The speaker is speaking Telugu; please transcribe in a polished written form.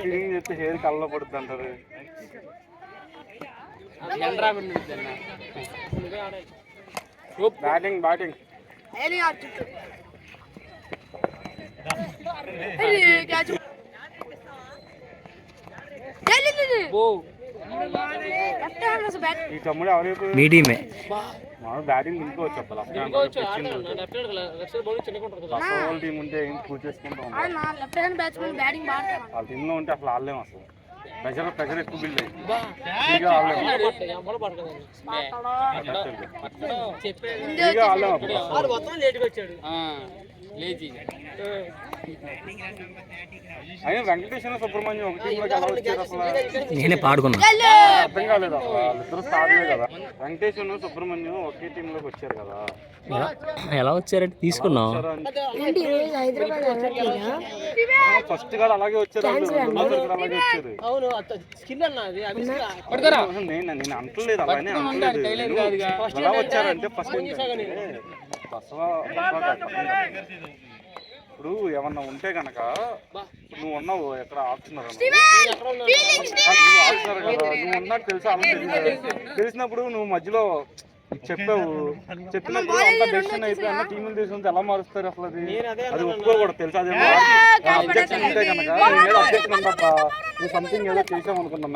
ఫీలింగ్ చెప్తే హెయిర్ కళ్ళలో పడుతుంది అంటారు. బ్యాటింగ్ బ్యాటింగ్ ఈ తమ్ముడు ఎవరైపు మనం బ్యాటింగ్ ఇంకోవచ్చు టీం ఉంటే ఏం పూజ చేసుకుంటాం. వాళ్ళ టీంలో ఉంటే అసలు ఆడలేము. అసలు ప్రెషర్ ఎక్కువ బిల్డ్ అయ్యి అయినా వెంకటేశ్వర సుబ్రహ్మణ్యం ఒక టీంలోకి ఎలా వచ్చారు అసలు నేనే పాడుకున్నా అర్థం కాలేదు. అసలు వాళ్ళిద్దరు స్టార్లే కదా. వెంకటేశ్వర సుబ్రహ్మణ్యం ఒకే టీంలోకి వచ్చారు కదా. ఎలా వచ్చారంటే తీసుకున్నాం ఫస్ట్ గా అలాగే వచ్చారు. అలాగే వచ్చారు. నేను అంటలేదు అలానే అంటలేదు. ఎలా వచ్చారంటే ఫస్ట్ ఇప్పుడు ఏమన్నా ఉంటే కనుక నువ్వు ఉన్నావు ఎక్కడ ఆడుతున్నారు కదా, నువ్వు ఉన్నట్టు తెలుసా తెలిసినప్పుడు నువ్వు మధ్యలో చెప్పావు. చెప్పినప్పుడు అంత డెసిషన్ అయిపోయి అన్న టీములు తీసుకుంటే ఎలా మారుస్తారు అసలు? అది ఒప్పుకోకూడదు తెలుసా. అదే అబ్జెక్షన్ ఉంటే కనుక అబ్జెక్షన్ ఉండబ్బా నువ్వు సంథింగ్ ఏదో చేసావు అనుకున్నా.